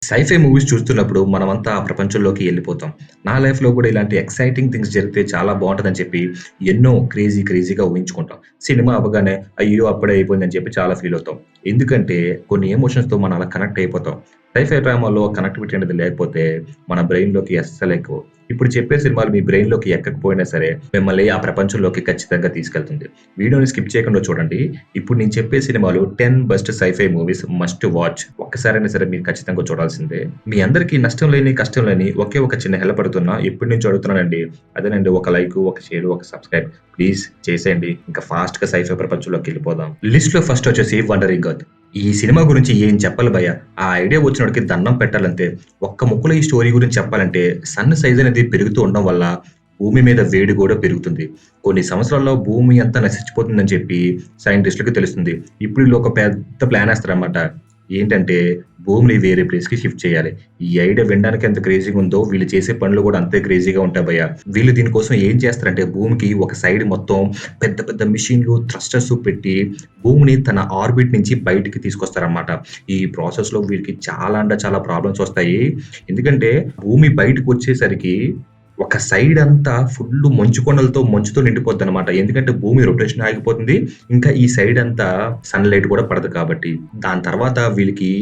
Sci-fi movies చూస్తున్నప్పుడు మనమంతా ఆ ప్రపంచంలోకి ఎళ్ళిపోతాం. నా లైఫ్‌లో కూడా ఇలాంటి ఎక్సైటింగ్ థింగ్స్ జరిగితే చాలా బావుంటదని చెప్పి ఎన్నో క్రేజీగా ఊహించుకుంటాం. సినిమా అవ్వగానే అయ్యో! అప్పుడే అయిపోయిందని చెప్పి చాలా ఫీల్ అవుతాం. ఎందుకంటే కొన్ని ఎమోషన్స్‌తో మనం అలా కనెక్ట్ అయిపోతాం. సైఫై డ్రామాలో కనెక్టివిటీ అనేది లేకపోతే మన బ్రెయిన్‌లోకి అస్సలెక్కవు. ఇప్పుడు చెప్పే సినిమాలు మీ బ్రెయిన్‌లోకి ఎక్కకపోయినా సరే మిమ్మల్ని ఆ ప్రపంచంలోకి ఖచ్చితంగా తీసుకెళ్తుంది. వీడియోని స్కిప్ చేయకుండా చూడండి. ఇప్పుడు నేను చెప్పే సినిమాలు 10 best scifi movies must watch. ఒక్కసారైనా సరే మీరు ఖచ్చితంగా చూడాల్సిందే. మీ అందరికీ నష్టం లేని, కష్టం లేని ఒకే ఒక చిన్న హెల్ప్ అడుగుతున్నా. ఎప్పటినుంచో అడుగుతున్నానండి. అదేనండి ఒక లైకు, ఒక షేరు, ఒక సబ్‌స్క్రైబ్ ప్లీజ్ చేసేయండి. ఇంకా ఫాస్ట్‌గా సైఫై ప్రపంచంలోకెళ్ళిపోదాం. లిస్ట్‌లో ఫస్ట్ వచ్చేసి 'వండరింగ్ ఎర్త్'. ఈ సినిమా గురించి ఏం చెప్పాలి భయ్యా! ఆ ఐడియా వచ్చినోడికి దండం పెట్టాలంతే. ఒక్క ముక్కలో ఈ స్టోరీ గురించి చెప్పాలంటే సన్ సైజ్ అనేది పెరుగుతూ ఉండడం వల్ల భూమి మీద వేడి గూడా పెరుగుతుంది. కొన్ని సంవత్సరాల్లో భూమి అంతా నశించిపోతుందని చెప్పి సైంటిస్ట్‌లకి తెలుస్తుంది. ఇప్పుడు ఈళ్ళు ఒక పెద్ద ప్లానేస్తారనమాట. ఏంటంటే భూమిని వేరే ప్లేస్‌కి షిఫ్ట్ చేయాలి. ఈ ఐడియా వినడానికి ఎంత క్రేజీగా ఉందో వీళ్ళు చేసే పనులు గూడా అంతే క్రేజీగా ఉంటాయి భయ్యా! వీళ్ళు దీనికోసం ఏం చేస్తారంటే భూమికి ఒక సైడ్ మొత్తం పెద్ద పెద్ద మెషిన్‌లు, థ్రస్టర్స్ పెట్టి భూమిని తన ఆర్బిట్ నుంచి బయటికి తీసుకొస్తారనమాట. ఈ ప్రాసెస్‌లో వీరికి చాలా అంటే చాలా ప్రాబ్లమ్స్ వస్తాయి. ఎందుకంటే భూమి బయటకొచ్చేసరికి ఒక సైడ్ అంతా ఫుల్లు మంచు కొండలతో, మంచుతో నిండిపోద్దనమాట. ఎందుకంటే భూమి రొటేషన్ ఆగిపోతుంది. ఇంకా ఈ సైడ్ అంతా సన్‌లైట్ కూడా పడదు కాబట్టి. దాని తర్వాత వీళ్ళకి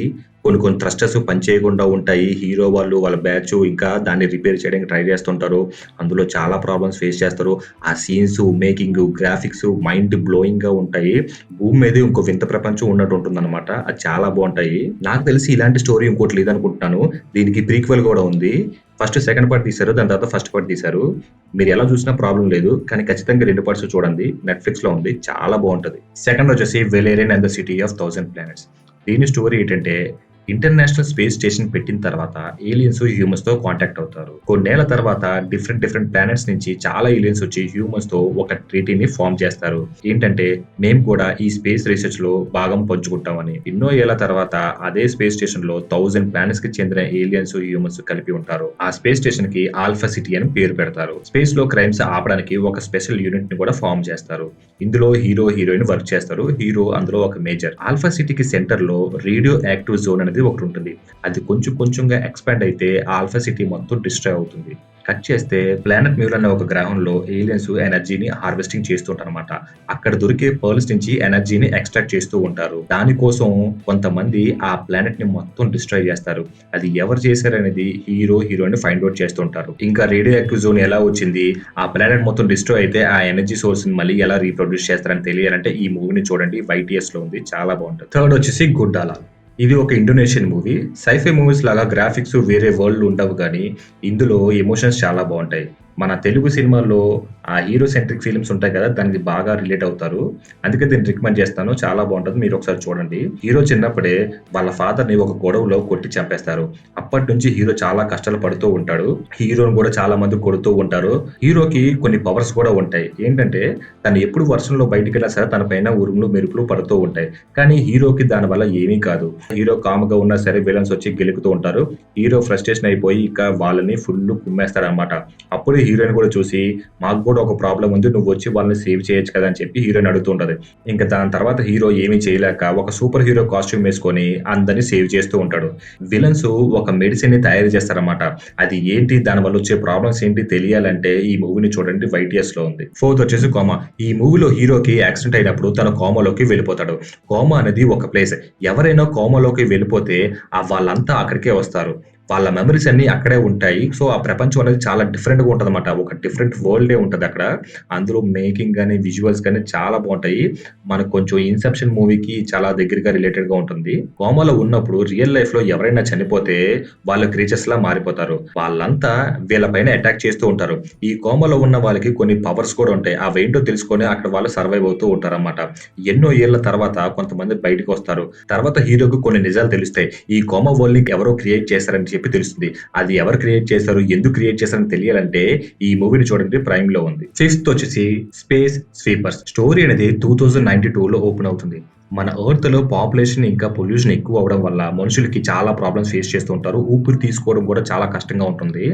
కొన్ని కొన్ని థ్రస్టర్స్ పనిచేయకుండా ఉంటాయి. హీరో వాళ్ళు, వాళ్ళ బ్యాచు ఇంకా దాన్ని రిపేర్ చేయడానికి ట్రై చేస్తుంటారు. అందులో చాలా ప్రాబ్లమ్స్ ఫేస్ చేస్తారు. ఆ సీన్సు, మేకింగు, గ్రాఫిక్సు మైండ్ బ్లోయింగ్‌గా ఉంటాయి. భూమి మీదే ఇంకో వింత ప్రపంచం ఉన్నట్టు ఉంటుందనమాట. అది చాలా బావుంటాయి. నాకు తెలిసి ఇలాంటి స్టోరీ ఇంకోటి లేదనుకుంటున్నాను. దీనికి ప్రీక్వెల్ గూడా ఉంది. ఫస్ట్ సెకండ్ పార్ట్ తీశారు. దాని తర్వాత ఫస్ట్ పార్ట్ తీశారు. మీరెలా చూసినా ప్రాబ్లమ్ లేదు. కానీ ఖచ్చితంగా 2 పార్ట్స్ చూడండి. నెట్‌ఫ్లిక్స్‌లో ఉంది. చాలా బావుంటది. సెకండ్ వచ్చేసి 'Valyrian and the city of thousand planets'. దీని స్టోరీ ఏంటంటే ఇంటర్నేషనల్ స్పేస్ స్టేషన్ పెట్టిన తర్వాత ఏలియన్స్ హ్యూమన్స్‌తో కాంటాక్ట్ అవుతారు. కొన్నేళ్ల తర్వాత డిఫరెంట్ ప్లానెట్స్ నుంచి చాలా ఏలియన్స్ వచ్చి హ్యూమన్స్‌తో ఒక ట్రీటీని ఫార్మ్ చేస్తారు. ఏంటంటే మేము కూడా ఈ స్పేస్ రీసెర్చ్‌లో భాగం పంచుకుంటామని. ఎన్నో ఏళ్ల తర్వాత అదే స్పేస్ స్టేషన్‌లో 1000 ప్లానెట్స్‌కి చెందిన ఏలియన్స్, హ్యూమన్స్ కలిపి ఉంటారు. ఆ స్పేస్ స్టేషన్‌కి ఆల్ఫా సిటీ అని పేరు పెడతారు. స్పేస్‌లో క్రైమ్స్ ఆపడానికి ఒక స్పెషల్ యూనిట్‌ని కూడా ఫార్మ్ చేస్తారు. ఇందులో హీరో, హీరోయిన్ వర్క్ చేస్తారు. హీరో అందులో ఒక మేజర్. ఆల్ఫా సిటీకి సెంటర్‌లో రేడియో యాక్టివ్ జోన్ అనేది ఒకటుంటుంది. అది కొంచెం కొంచెంగా ఎక్స్‌పాండ్ అయితే ఆల్ఫా సిటీ మొత్తం డిస్ట్రాయ్ అవుతుంది. కట్ చేస్తే ప్లానెట్ మ్యూర్ అనే ఒక గ్రహంలో ఏలియన్స్ ఎనర్జీని హార్వెస్టింగ్ చేస్తుంటారనమాట. అక్కడ దొరికే పర్ల్స్ నుంచి ఎనర్జీని ఎక్స్ట్రాక్ట్ చేస్తూ ఉంటారు. దానికోసం కొంతమంది ఆ ప్లానెట్‌ని మొత్తం డిస్ట్రాయ్ చేస్తారు. అది ఎవరు చేశారనేది హీరో, హీరోయిన్ ఫైండ్ ఔట్ చేస్తుంటారు. ఇంకా రేడియో యాక్టివ్ జోన్ ఎలా వచ్చింది? ఆ ప్లానెట్ మొత్తం డిస్ట్రాయ్ అయితే ఆ ఎనర్జీ సోర్స్‌ని మళ్ళీ ఎలా రీప్రొడ్యూస్ చేస్తారని తెలియాలంటే ఈ మూవీని చూడండి. వైటీఎస్‌లో ఉంది. చాలా బావుంటది. థర్డ్ వచ్చేసి 'గుడ్డాల'. ఇది ఒక ఇండోనేషియన్ మూవీ. సైఫై మూవీస్ లాగా గ్రాఫిక్స్ వేరే వరల్డ్‌లో ఉండవు గానీ, ఇందులో ఎమోషన్స్ చాలా బావుంటాయి. మన తెలుగు సినిమాల్లో ఆ హీరో సెంట్రిక్ ఫిల్మ్స్ ఉంటాయి కదా! దానికి బాగా రిలేట్ అవుతారు. అందుకే దీన్ని రికమెండ్ చేస్తాను. చాలా బావుంటది. మీరొకసారి చూడండి. హీరో చిన్నప్పుడే వాళ్ళ ఫాదర్‌ని ఒక గొడవలో కొట్టి చంపేస్తారు. అప్పటినుంచి హీరో చాలా కష్టాలు పడుతూ ఉంటాడు. హీరోని కూడా చాలా మంది కొడుతూ ఉంటారు. హీరోకి కొన్ని పవర్స్ కూడా ఉంటాయి. ఏంటంటే, తను ఎప్పుడు వర్షంలో బయటికెళ్ళినా సరే తన పైన ఉరుములు, మెరుపులు పడుతూ ఉంటాయి. కానీ హీరోకి దానివల్ల ఏమీ కాదు. హీరో కామ్‌గా ఉన్నా సరే విలన్స్ వచ్చి గెలుకుతూ ఉంటారు. హీరో ఫ్రస్ట్రేషన్ అయిపోయి ఇక వాళ్ళని ఫుల్లు కుమ్మేస్తాడనమాట. అప్పుడు హీరోయిన్ కూడా చూసి, "మాకు కూడా ఒక ప్రాబ్లమ్ ఉంది. నువ్వొచ్చి వాళ్ళని సేవ్ చేయొచ్చు కదా!" అని చెప్పి హీరోయిన్ అడుగుతూ ఉంటది. ఇంక దాని తర్వాత హీరో ఏమీ చేయలేక ఒక సూపర్ హీరో కాస్ట్యూమ్ వేసుకొని అందరిని సేవ్ చేస్తూ ఉంటాడు. విలన్స్ ఒక మెడిసిన్‌ని తయారు చేస్తారనమాట. అది ఏంటి? దానివల్ల వచ్చే ప్రాబ్లమ్స్ ఏంటి తెలియాలంటే ఈ మూవీని చూడండి. వైటీఎస్‌లో ఉంది. ఫోర్త్ వచ్చేసి 'కోమా'. ఈ మూవీలో హీరోకి యాక్సిడెంట్ అయినప్పుడు తను కోమాలోకి వెళ్ళిపోతాడు. కోమా అనేది ఒక ప్లేస్. ఎవరైనా కోమాలోకి వెళ్ళిపోతే వాళ్ళంతా అక్కడికే వస్తారు. వాళ్ళ మెమోరీస్ అన్నీ అక్కడే ఉంటాయి. సో, ఆ ప్రపంచం అనేది చాలా డిఫరెంట్‌గా ఉంటదన్నమాట. ఒక డిఫరెంట్ వరల్డే ఉంటదక్కడ. అందులో మేకింగ్ గాని, విజువల్స్ గాని చాలా బావుంటాయి. మనకు కొంచెం 'ఇన్సెప్షన్' మూవీకి చాలా దగ్గరగా రిలేటెడ్‌గా ఉంటుంది. కోమాలో ఉన్నప్పుడు రియల్ లైఫ్‌లో ఎవరైనా చనిపోతే వాళ్ళు క్రీచర్స్‌లా మారిపోతారు. వాళ్ళంతా వీళ్ళ పైన అటాక్ చేస్తూ ఉంటారు. ఈ కోమాలో ఉన్న వాళ్ళకి కొన్ని పవర్స్ కూడా ఉంటాయి. అవేంటో తెలుసుకొని అక్కడ వాళ్ళు సర్వైవ్ అవుతూ ఉంటారన్నమాట. ఎన్నో ఏళ్ల తర్వాత కొంతమంది బయటికొస్తారు. తర్వాత హీరోకి కొన్ని నిజాలు తెలుస్తాయి. ఈ కోమా వరల్డ్‌ని ఎవరో క్రియేట్ చేశారని చెప్పి తెలుస్తుంది. అది ఎవరు క్రియేట్ చేశారు? ఎందుకు క్రియేట్ చేశారని తెలియాలంటే ఈ మూవీని చూడండి. ప్రైమ్‌లో ఉంది. ఫిఫ్త్ వచ్చేసి 'స్పేస్ స్వీపర్స్'. స్టోరీ అనేది 2092లో ఓపెన్ అవుతుంది. మన ఎర్త్‌లో పాపులేషన్ ఇంకా పొల్యూషన్ ఎక్కువ అవ్వడం వల్ల మనుషులకి చాలా ప్రాబ్లమ్స్ ఫేస్ చేస్తూ ఉంటారు. ఊపిరి తీసుకోవడం కూడా చాలా కష్టంగా ఉంటుంది.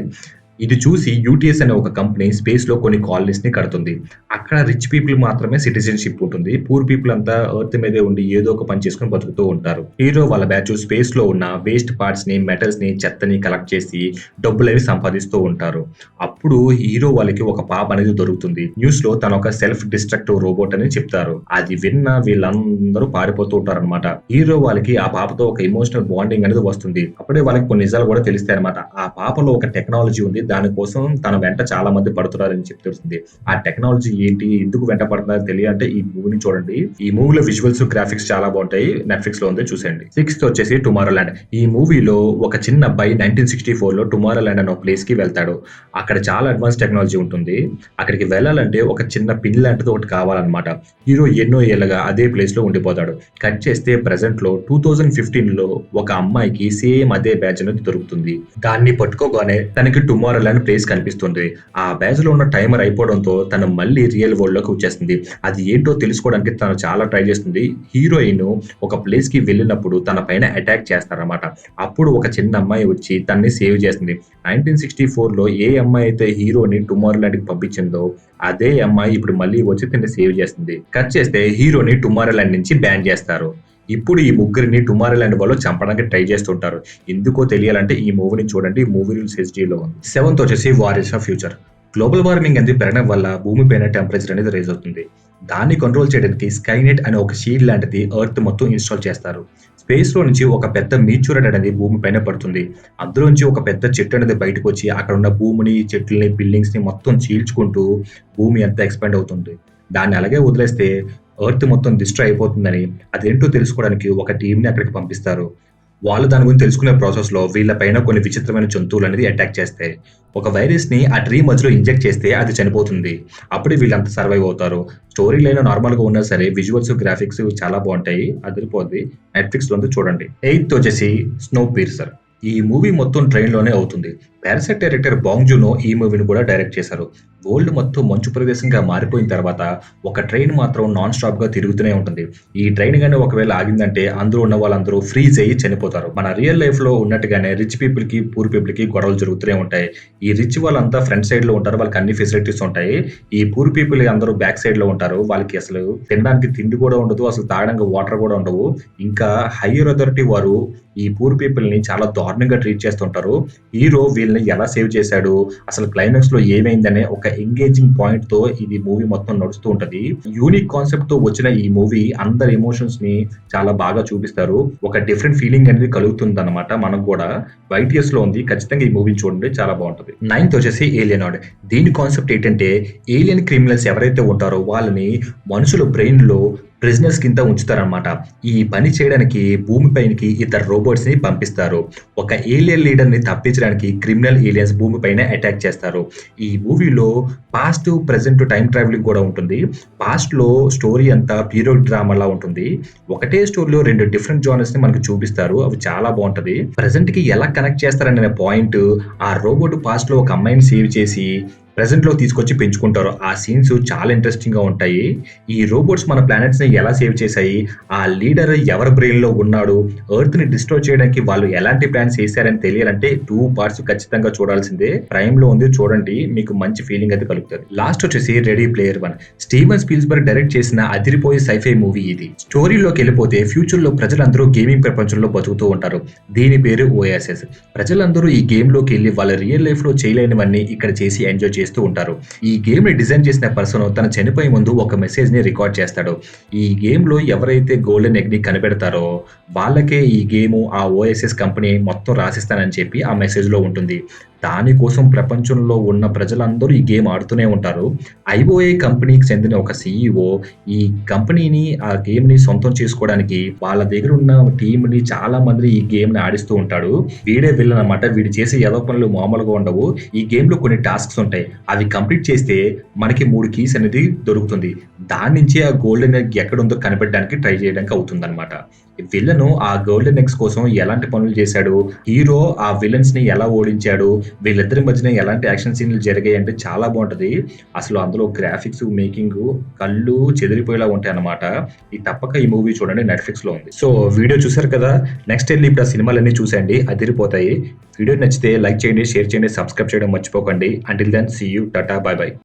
ఇది చూసి యూటీఎస్ అనే ఒక కంపెనీ స్పేస్‌లో కొన్ని కాలనీస్‌ని కడుతుంది. అక్కడ రిచ్ పీపుల్ మాత్రమే సిటిజన్‌షిప్ ఉంటుంది. పూర్ పీపుల్ అంతా ఎర్త్ మీదే ఉండి ఏదో ఒక పని చేసుకొని బతుకుతూ ఉంటారు. హీరో వాళ్ళ బ్యాచ్ స్పేస్‌లో ఉన్న వేస్ట్ పార్ట్స్‌ని, మెటల్స్‌ని, చెత్తని కలెక్ట్ చేసి డబ్బులవి సంపాదిస్తూ ఉంటారు. అప్పుడు హీరో వాళ్ళకి ఒక పాప అనేది దొరుకుతుంది. న్యూస్‌లో తను ఒక సెల్ఫ్ డిస్ట్రక్టివ్ రోబోట్ అని చెప్తారు. అది విన్న వీళ్ళందరూ పారిపోతూ ఉంటారనమాట. హీరో వాళ్ళకి ఆ పాపతో ఒక ఎమోషనల్ బాండింగ్ అనేది వస్తుంది. అప్పుడే వాళ్ళకి కొన్ని నిజాలు కూడా తెలుస్తాయన్నమాట. ఆ పాపలో ఒక టెక్నాలజీ ఉంది. దానికోసం తన వెంట చాలా మంది పడుతున్నారని చెప్పి తెలుస్తుంది. ఆ టెక్నాలజీ ఏంటి? ఎందుకు వెంట పడుతున్నారో తెలియాలంటే ఈ మూవీని చూడండి. ఈ మూవీలో విజువల్స్, గ్రాఫిక్స్ చాలా బావుంటాయి. నెట్‌ఫ్లిక్స్‌లో ఉంది చూసేయండి. సిక్స్త్ వచ్చేసి 'టుమారోలాండ్'. ఈ మూవీలో ఒక చిన్న అబ్బాయి 1964లో టుమారోలాండ్ అనే ఒక ప్లేస్‌కి వెళ్తాడు. అక్కడ చాలా అడ్వాన్స్ టెక్నాలజీ ఉంటుంది. అక్కడికి వెళ్ళాలంటే ఒక చిన్న పిన్ లాంటిది ఒకటి కావాలన్నమాట. హీరో ఎన్నో ఏళ్లుగా అదే ప్లేస్‌లో ఉండిపోతాడు. కట్ చేస్తే ప్రెజెంట్‌లో 2015లో ఒక అమ్మాయికి సేమ్ అదే బ్యాడ్జ్ అనేది దొరుకుతుంది. దాన్ని పట్టుకోగానే తనకి టుమారోలాండ్ ప్లేస్ కనిపిస్తుంది. ఆ బ్యాడ్జ్‌లో ఉన్న టైమర్ అయిపోవడంతో తను మళ్ళీ రియల్ వరల్డ్‌లోకి వచ్చేస్తుంది. అది ఏంటో తెలుసుకోవడానికి తను చాలా ట్రై చేస్తుంది. హీరోయిన్ ఒక ప్లేస్‌కి వెళ్ళినప్పుడు తన పైన అటాక్ చేస్తారన్నమాట. అప్పుడు ఒక చిన్న అమ్మాయి వచ్చి తనని సేవ్ చేస్తుంది. 1964లో ఏ అమ్మాయి అయితే హీరోని టుమారోలాండ్‌కి పంపించిందో అదే అమ్మాయి ఇప్పుడు మళ్ళీ వచ్చి తిన్ని సేవ్ చేస్తుంది. కట్ చేస్తే హీరోని టుమారోలాండ్ నుంచి బ్యాన్ చేస్తారు. ఇప్పుడు ఈ ముగ్గురిని టుమారోలాండ్ వాళ్ళు చంపడానికి ట్రై చేస్తుంటారు. ఎందుకో తెలియాలంటే ఈ మూవీని చూడండి. మూవీ రూల్స్ హెచ్‌డీలో ఉంది. సెవెంత్ వచ్చేసి 'warriors of future'. Global warming అనేది పెరగడం వల్ల భూమిపైన టెంపరేచర్ అనేది రైజ్ అవుతుంది. దాన్ని కంట్రోల్ చేయడానికి స్కైనెట్ అనే ఒక షీల్డ్ లాంటిది ఎర్త్ మొత్తం ఇన్‌స్టాల్ చేస్తారు. స్పేస్‌లో నుంచి ఒక పెద్ద మీటియోరైట్ అనేది భూమి పైన పడుతుంది. అందులోంచి ఒక పెద్ద చెట్టు అనేది బయటకొచ్చి అక్కడున్న భూమిని, చెట్లని, బిల్డింగ్స్‌ని మొత్తం చీల్చుకుంటూ భూమి అంతా ఎక్స్‌పాండ్ అవుతుంది. దాన్ని అలాగే వదిలేస్తే ఎర్త్ మొత్తం డిస్ట్రాయ్ అయిపోతుందని, అదేంటో తెలుసుకోవడానికి ఒక టీమ్‌ని అక్కడికి పంపిస్తారు. వాళ్ళు దాని గురించి తెలుసుకునే ప్రాసెస్‌లో వీళ్ళ పైన కొన్ని విచిత్రమైన జంతువులనేది అటాక్ చేస్తాయి. ఒక వైరస్‌ని ఆ ట్రీ మధ్యలో ఇంజెక్ట్ చేస్తే అది చనిపోతుంది. అప్పుడు వీళ్ళంతా సర్వైవ్ అవుతారు. స్టోరీ లైన్ నార్మల్‌గా ఉన్నా సరే విజువల్స్, గ్రాఫిక్స్ చాలా బావుంటాయి. అదిరిపోద్ది. నెట్‌ఫ్లిక్స్‌లో ఉంది చూడండి. ఎయిత్ వచ్చేసి 'స్నోపియర్సర్'. ఈ మూవీ మొత్తం ట్రైన్‌లోనే అవుతుంది. 'పారాసైట్' డైరెక్టర్ బాంగ్ జూనో ఈ మూవీని కూడా డైరెక్ట్ చేశారు. వరల్డ్ మొత్తం మంచు ప్రదేశంగా మారిపోయిన తర్వాత ఒక ట్రైన్ మాత్రం నాన్ స్టాప్‌గా తిరుగుతూనే ఉంటుంది. ఈ ట్రైన్ గాని ఒకవేళ ఆగిందంటే అందులో ఉన్న వాళ్ళందరూ ఫ్రీజ్ అయ్యి చనిపోతారు. మన రియల్ లైఫ్‌లో ఉన్నట్టుగానే రిచ్ పీపుల్‌కి, పూర్ పీపుల్‌కి గొడవలు జరుగుతూనే ఉంటాయి. ఈ రిచ్ వాళ్ళంతా ఫ్రంట్ సైడ్‌లో ఉంటారు. వాళ్ళకి అన్ని ఫెసిలిటీస్ ఉంటాయి. ఈ పూర్ పీపుల్ అందరూ బ్యాక్ సైడ్‌లో ఉంటారు. వాళ్ళకి అసలు తినడానికి తిండి కూడా ఉండదు. అసలు తాగడానికి వాటర్ కూడా ఉండవు. ఇంకా హైయర్ అథారిటీ వారు ఈ పూర్ పీపుల్‌ని చాలా దారుణంగా ట్రీట్ చేస్తుంటారు. హీరో వీళ్ళని ఎలా సేవ్ చేశాడు? అసలు క్లైమాక్స్‌లో ఏమైందనే ఒక ఎంగేజింగ్ పాయింట్‌తో ఇది మూవీ మొత్తం నడుస్తూ ఉంటది. యూనిక్ కాన్సెప్ట్‌తో వచ్చిన ఈ మూవీ అందరి ఎమోషన్స్‌ని చాలా బాగా చూపిస్తారు. ఒక డిఫరెంట్ ఫీలింగ్ అనేది కలుగుతుందన్నమాట మనకు గూడా. వైటీఎస్‌లో ఉంది. ఖచ్చితంగా ఈ మూవీని చూడండి. చాలా బావుంటది. నైన్త్ వచ్చేసి 'ఏలియనాయిడ్'. దీని కాన్సెప్ట్ ఏంటంటే ఏలియన్ క్రిమినల్స్ ఎవరైతే ఉంటారో వాళ్ళని మనుషుల బ్రెయిన్‌లో ప్రిజనర్స్ కింద ఉంచుతారనమాట. ఈ పని చేయడానికి భూమి పైనకి ఇద్దరు రోబోట్స్‌ని పంపిస్తారు. ఒక ఏలియన్ లీడర్‌ని తప్పించడానికి క్రిమినల్ ఏలియన్స్ భూమి పైన అటాక్ చేస్తారు. ఈ మూవీలో పాస్ట్, ప్రెజెంట్ టైమ్ ట్రావెలింగ్ కూడా ఉంటుంది. పాస్ట్‌లో స్టోరీ అంతా పీరియడ్ డ్రామాలా ఉంటుంది. ఒకటే స్టోరీలో 2 డిఫరెంట్ జోనర్స్‌ని మనకు చూపిస్తారు. అవి చాలా బావుంటది. ప్రెజెంట్‌కి ఎలా కనెక్ట్ చేస్తారనే పాయింట్ ఆ రోబోట్ పాస్ట్‌లో ఒక అమ్మాయిని సేవ్ చేసి ప్రెజెంట్‌లో తీసుకొచ్చి పెంచుకుంటారు. ఆ సీన్స్ చాలా ఇంట్రెస్టింగ్‌గా ఉంటాయి. ఈ రోబోట్స్ మన ప్లానెట్స్‌ని ఎలా సేవ్ చేశాయి? ఆ లీడర్ ఎవరి బ్రెయిన్‌లో ఉన్నాడు? ఎర్త్‌ని డిస్ట్రాయ్ చేయడానికి వాళ్ళు ఎలాంటి ప్లాన్స్ ఏసారని తెలియాలంటే 2 పార్ట్స్ ఖచ్చితంగా చూడాల్సిందే. ప్రైమ్‌లో ఉంది చూడండి. మీకు మంచి ఫీలింగ్ అయితే కలుగుతది. లాస్ట్ వచ్చేసి 'ready player one'. Steven Spielberg direct చేసిన అదిరిపోయే సైఫై మూవీ ఇది. స్టోరీలోకెళ్ళిపోతే ఫ్యూచర్‌లో ప్రజలందరూ గేమింగ్ ప్రపంచంలో బతుకుతూ ఉంటారు. దీని పేరు ఓయాసిస్. ప్రజలందరూ ఈ గేమ్‌లోకెళ్ళి వాళ్ళ రియల్ లైఫ్‌లో చేయలేనివన్నీ ఇక్కడ చేసి ఎంజాయ్ చేస్తూ ఉంటారు. ఈ గేమ్‌ని డిజైన్ చేసిన పర్సన్ తను చనిపోయే ముందు ఒక మెసేజ్‌ని రికార్డ్ చేస్తాడు. ఈ గేమ్‌లో ఎవరైతే గోల్డెన్ ఎగ్‌ని కనిపెడతారో వాళ్ళకే ఈ గేము, ఆ ఓఎస్ఎస్ కంపెనీ మొత్తం రాసిస్తానని చెప్పి ఆ మెసేజ్‌లో ఉంటుంది. దానికోసం ప్రపంచంలో ఉన్న ప్రజలందరూ ఈ గేమ్ ఆడుతూనే ఉంటారు. ఐఓఏ కంపెనీకి చెందిన ఒక సీఈఓ ఈ కంపెనీని, ఆ గేమ్‌ని సొంతం చేసుకోవడానికి వాళ్ళ దగ్గర ఉన్న టీమ్‌ని చాలా మందిని ఈ గేమ్‌ని ఆడిస్తూ ఉంటాడు. వీడే విలన్ అన్నమాట. వీడు చేసే ఎదవ పనులు మామూలుగా ఉండవు. ఈ గేమ్‌లో కొన్ని టాస్క్స్ ఉంటాయి. అవి కంప్లీట్ చేస్తే మనకి 3 కీస్ అనేది దొరుకుతుంది. దాని నుంచి ఆ గోల్డెన్ ఎగ్ ఎక్కడుందో కనిపెట్టడానికి ట్రై చేయడానికి అవుతుందన్నమాట. విలను ఆ గోల్డెన్ ఎగ్స్ కోసం ఎలాంటి పనులు చేశాడు? హీరో ఆ విలన్స్‌ని ఎలా ఓడించాడు? వీళ్ళిద్దరి మధ్యన ఎలాంటి యాక్షన్ సీన్‌లు జరిగాయంటే చాలా బావుంటది. అసలు అందులో గ్రాఫిక్స్, మేకింగు కళ్ళు చెదిరిపోయేలా ఉంటాయన్నమాట. తప్పక ఈ మూవీ చూడండి, నెట్‌ఫ్లిక్స్‌లో ఉంది. సో, వీడియో చూసారు కదా! నెక్స్ట్ ఎళ్లి ఇప్పుడు ఆ సినిమాలన్నీ చూసేయండి. అదిరిపోతాయి. వీడియో నచ్చితే లైక్ చేయండి, షేర్ చేయండి, సబ్స్క్రైబ్ చేయడం మర్చిపోకండి. Until then see you. Tata. Bye by.